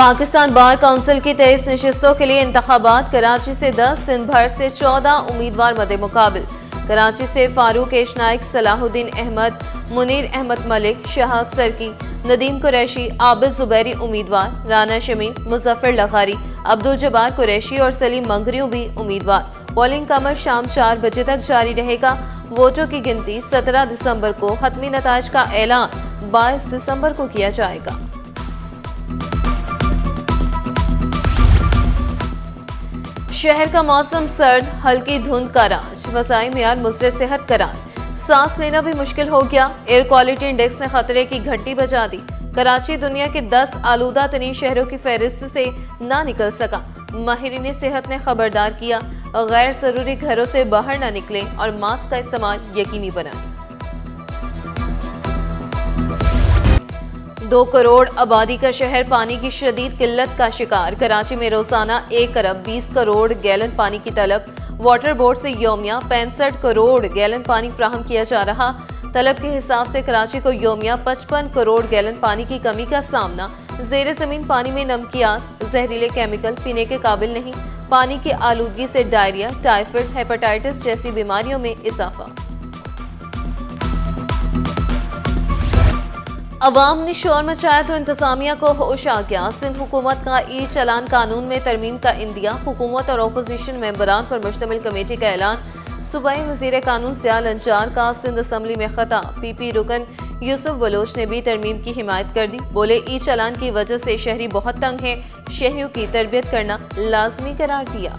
Pakistan bar council की 23 नशिस्तों के लिए इंतखाबात। कराची से 10, सिंध भर से 14 उम्मीदवार मद्दे मुकाबिल। कराची से फारूक एश नाइक, सलाहुद्दीन अहमद, मुनीर अहमद मलिक, शहाब सरकी, नदीम कुरैशी, आबिद जुबैरी उम्मीदवार। राना शमी, मुजफ्फर लखारी, अब्दुल जब्बार कुरैशी और सलीम मंगरियों भी उम्मीदवार। पोलिंग का अमल शाम 4 बजे तक जारी रहेगा। वोटों की गिनती 17 दिसंबर को, हतमी नताज का ऐलान 22 दिसंबर को किया जाएगा। शहर का मौसम सर्द, हल्की धुंध का राज, वसाई मियार मुसरे सेहत करार। सांस लेना भी मुश्किल हो गया। एयर क्वालिटी इंडेक्स ने खतरे की घंटी बजा दी। कराची दुनिया के 10 आलूदा तरीन शहरों की फहरिस्त से ना निकल सका। माहिरीन सेहत ने खबरदार किया, गैर जरूरी घरों से बाहर ना निकलें और मास्क का इस्तेमाल यकीनी बनाएं। 2 करोड़ आबादी का शहर पानी की शदीद किल्लत का शिकार। कराची में रोजाना 1 अरब 20 करोड़ गैलन पानी की तलब। वाटर बोर्ड से यौमिया 65 करोड़ गैलन पानी फ्राहम किया जा रहा। तलब के हिसाब से कराची को यौमिया 55 करोड़ गैलन पानी की कमी का सामना। ज़ेरे ज़मीन पानी में नमकियात, जहरीले केमिकल पीने के काबिल नहीं। पानी की आलूदगी से डायरिया, टाइफाइड, हेपेटाइटिस जैसी बीमारियों में इजाफा। अवाम ने शोर मचाया तो इंतजामिया को होश आ गया। सिंध हुकूमत का ई चलान कानून में तरमीम का इंदिया। हुकूमत और अपोजिशन मेंबरान पर मुश्तमिल कमेटी का ऐलान। सूबाई वजीर कानून सियाल अंचार का सिंध असम्बली में खता। पीपी रुकन यूसुफ बलोच ने भी तरमीम की हिमायत कर दी। बोले, ई चलान की वजह से शहरी बहुत तंग हैं। शहरियों की तरबियत करना लाजमी करार दिया।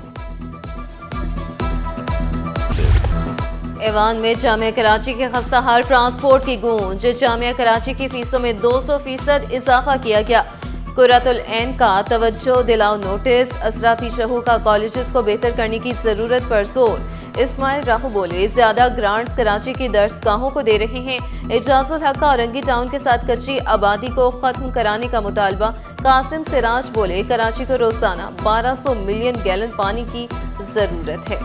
ऐवान में जामिया कराची के खस्ता हाल ट्रांसपोर्ट की गूंज। जामिया कराची की फीसों में 200% इजाफा किया गया। कुर्रतुल ऐन का तवज्जो दिलाओ नोटिस। असरा पीछहू का कॉलेजेस को बेहतर करने की जरूरत पर जोर। इस्माइल राहू बोले, ज्यादा ग्रांट्स कराची की दर्सगाहों को दे रहे हैं। एजाजुल हक का औरंगी टाउन के साथ कच्ची आबादी को खत्म कराने का मुतालबा। कासिम सिराज बोले, कराची को रोजाना 1200 मिलियन गैलन पानी की जरूरत है।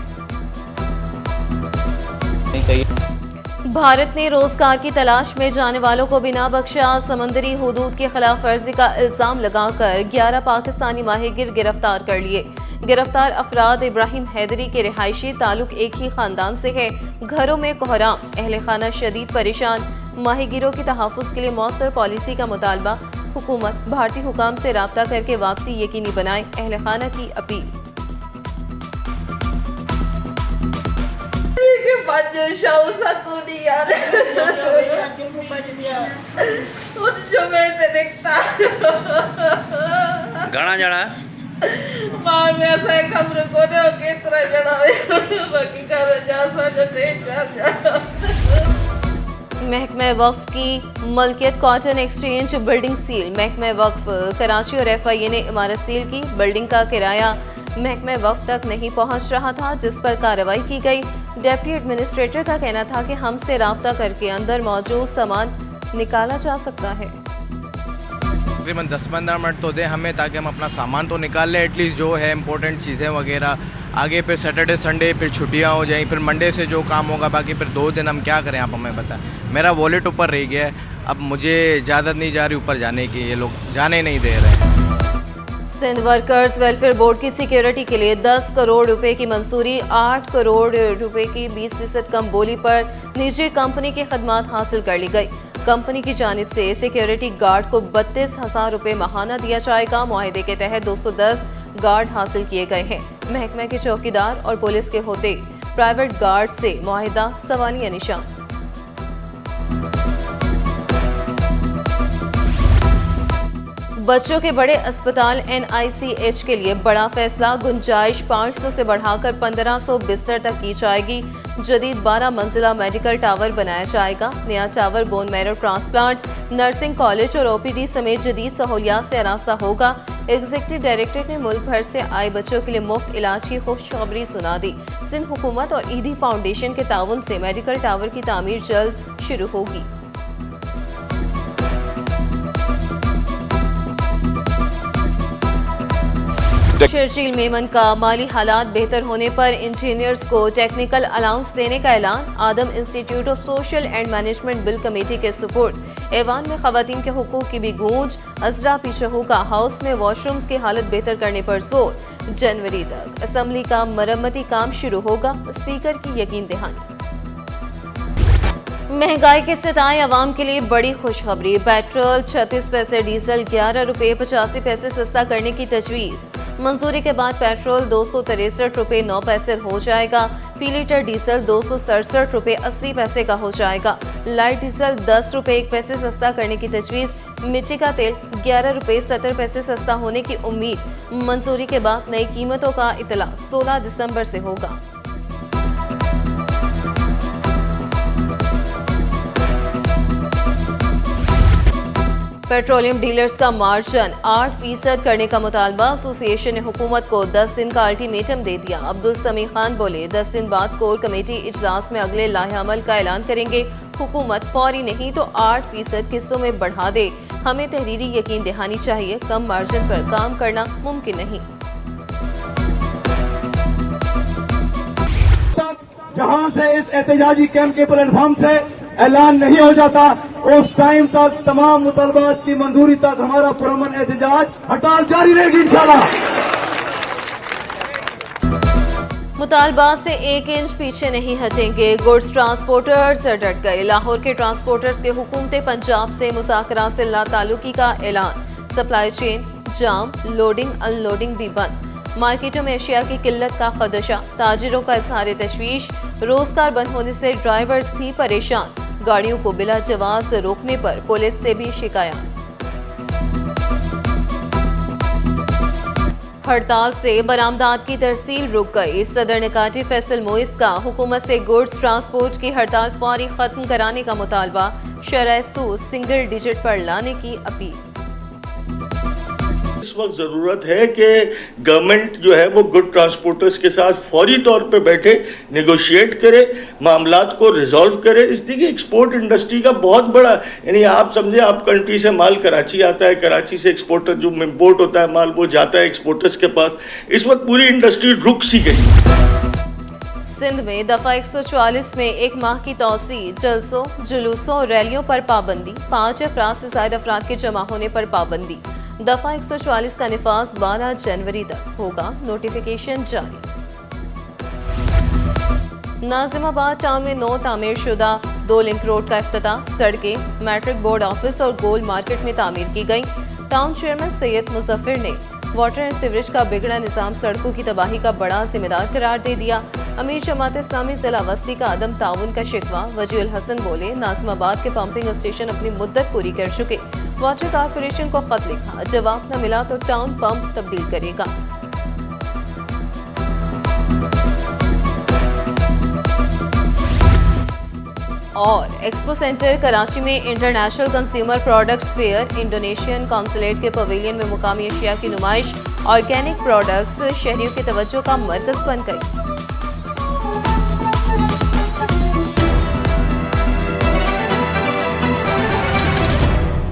भारत ने रोजगार की तलाश में जाने वालों को बिना बख्शा समंदरी हुदूद की खिलाफ वर्जी का इल्जाम लगाकर 11 पाकिस्तानी माहिगिर गिरफ्तार कर लिए। गिरफ्तार अफराद इब्राहिम हैदरी के रिहायशी ताल्लुक एक ही खानदान से है। घरों में कोहराम, अहले खाना शदीद परेशान। माहिगिरों की तहफ़्फ़ुज़ के लिए मौसर पॉलिसी का मुतालबा। हुकूमत भारतीय हुकाम से राब्ता करके वापसी यकीनी बनाए, अहले खाना की अपील। घना जड़ा मार में ऐसा खबर को ने केतरा जड़ा बाकी कर जा सा जो 3-4 महकमा वक्फ की मलकियत कॉटन एक्सचेंज बिल्डिंग सील। महकमा वक्फ कराची और FIA ने इमारत सील की। बिल्डिंग का किराया महकमा वक्फ तक नहीं पहुंच रहा था, जिस पर कार्रवाई की गई। डिप्टी एडमिनिस्ट्रेटर का कहना था कि हमसे राब्ता करके अंदर मौजूद सामान निकाला जा सकता है। तकरीबन 10-15 मिनट तो दे हमें, ताकि हम अपना सामान तो निकाल लें एटलीस्ट, जो है इम्पोर्टेंट चीज़ें वगैरह। आगे फिर सैटरडे संडे फिर छुट्टियां हो जाएं, फिर मंडे से जो काम होगा, बाकी फिर 2 दिन हम क्या करें, आप हमें बताएं। मेरा वॉलेट ऊपर रह गया है, अब मुझे इजाज़त नहीं जा रही ऊपर जाने की, ये लोग जाने नहीं दे रहे हैं। सिंध वर्कर्स वेलफेयर बोर्ड की सिक्योरिटी के लिए 10 करोड़ रुपए की मंजूरी। 8 करोड़ रुपए की 20% कम बोली पर निजी कंपनी की खदमात हासिल कर ली गई। कंपनी की जानिब से सिक्योरिटी गार्ड को 32,000 रुपए माहाना दिया जाएगा। मुआहदे के तहत 210 गार्ड हासिल किए गए हैं। महकमे के चौकीदार और पुलिस के होते प्राइवेट गार्ड से मुआहदा सवालिया निशान। बच्चों के बड़े अस्पताल NICH के लिए बड़ा फैसला। गुंजाइश 500 से बढ़ाकर 1500 बिस्तर तक की जाएगी। जदीद 12 मंजिला मेडिकल टावर बनाया जाएगा। नया tower bone marrow transplant, nursing college और OPD समेत जदीद सहूलियात से आरास्ता होगा। एग्जीक्यूटिव डायरेक्टर ने मुल्क भर से आए बच्चों के लिए मुफ्त इलाज की खुशखबरी सुना दी। सिंध हुकूमत और ईदी फाउंडेशन के ताउन से मेडिकल टावर की तामीर जल्द शुरू होगी। शर्जील मेमन का माली हालात बेहतर होने पर इंजीनियर्स को टेक्निकल अलाउंस देने का ऐलान। Adam institute of social and management bill committee के सुपुर्द। ऐवान में खवातीन के हुकूक की भी गूंज। अजरा पीशहू का हाउस में वॉशरूम्स की हालत बेहतर करने पर जोर। जनवरी तक असेंबली का मरम्मती काम शुरू होगा, स्पीकर की यकीन दहानी। महंगाई के सताए अवाम के लिए बड़ी खुशखबरी। पेट्रोल 36 पैसे, डीजल 11 रुपये 85 पैसे सस्ता करने की तजवीज़। मंजूरी के बाद पेट्रोल 263 रुपये 9 पैसे हो जाएगा। फी लीटर डीजल 267 रुपये 80 पैसे का हो जाएगा। लाइट डीजल 10 रुपये 1 पैसे सस्ता करने की तजवीज़। मिट्टी का तेल 11 रुपये 70 पैसे सस्ता होने की उम्मीद। मंजूरी के बाद नई कीमतों का इतला 16 दिसंबर से होगा। पेट्रोलियम डीलर्स का मार्जिन 8% करने का मुतालबा। एसोसिएशन ने हुकूमत को 10 दिन का अल्टीमेटम दे दिया। अब्दुल समी खान बोले, 10 दिन बाद कोर कमेटी इजलास में अगले लाहेअमल का ऐलान करेंगे। हुकूमत फौरी नहीं तो 8% किस्तों में बढ़ा दे। हमें तहरीरी यकीन दहानी चाहिए, कम मार्जिन पर काम करना मुमकिन नहीं। जहां से इस एहतजाजी कैंप के प्लेटफॉर्म से ऐलान नहीं हो जाता, उस टाइम तक तमाम मुतालबात की मंजूरी तक हमारा पुरअमन एहतजाज हड़ताल जारी रहेगी इंशाल्लाह। मुतालबात से 1 इंच पीछे नहीं हटेंगे। गुड्स ट्रांसपोर्टर्स डट गए। लाहौर के ट्रांसपोर्टर्स के हुकूमत पंजाब से मुज़ाकरात से लाताल्लुकी का ऐलान। सप्लाई चेन जाम, लोडिंग अनलोडिंग भी बंद। मार्केटों में अशिया की किल्लत का खदशा। ताजिरों का इजहार तशवीश। रोजगार बंद होने से ड्राइवर्स भी परेशान। गाड़ियों को बिला जवाज रोकने पर पुलिस से भी शिकायत। हड़ताल से बरामदात की तरसील रुक गई। सदर निकाटी फैसल मोइस का हुकूमत से गुड्स ट्रांसपोर्ट की हड़ताल फौरी खत्म कराने का मुतालबा। शरह सूद सिंगल डिजिट पर लाने की अपील। इस वक्त ज़रूरत है कि गवर्नमेंट जो है वो गुड ट्रांसपोर्टर्स के साथ फौरी तौर पे बैठे, नेगोशिएट करे, मामलात को रिजॉल्व करे। इस देखिए एक्सपोर्ट इंडस्ट्री का बहुत बड़ा, यानी आप समझे, आप कंट्री से माल कराची आता है, कराची से एक्सपोर्टर जो इम्पोर्ट होता है माल वो जाता है एक्सपोर्टर्स के पास। इस वक्त पूरी इंडस्ट्री रुक सी गई। सिंध में दफा 144 में 1 माह की तौसी। जलसों, जुलूसों और रैलियों पर पाबंदी। 5 अफराद से ज़ायद अफराद के जमा होने पर पाबंदी। दफा 144 का निफाज 12 जनवरी तक होगा, नोटिफिकेशन जारी। नाजिमाबाद टाउन में 9 तामीर शुदा 2 लिंक रोड का इफ्तिताह। सड़कें, मैट्रिक बोर्ड ऑफिस और गोल मार्केट में तामीर की गई। टाउन चेयरमैन सैयद मुजफ्फर ने वाटर एंड सीवरेज का बिगड़ा निज़ाम सड़कों की तबाही का बड़ा जिम्मेदार करार दे दिया। अमीर जमात इस्लामी जिला वस्ती का अदम ताउन का शिकवा। वजीउल हसन बोले, नाजिमाबाद के पंपिंग स्टेशन अपनी मुद्दत पूरी कर चुके। वाटर कारपोरेशन को खत लिखा, जवाब न मिला तो टाउन पंप तब्दील करेगा। और एक्सपो सेंटर कराची में international consumer products fair. Indonesian consulate के पवेलियन में मुकामी अशिया की नुमाइश। ऑर्गेनिक प्रोडक्ट्स शहरियों की तवज्जो का मरकज बन गई।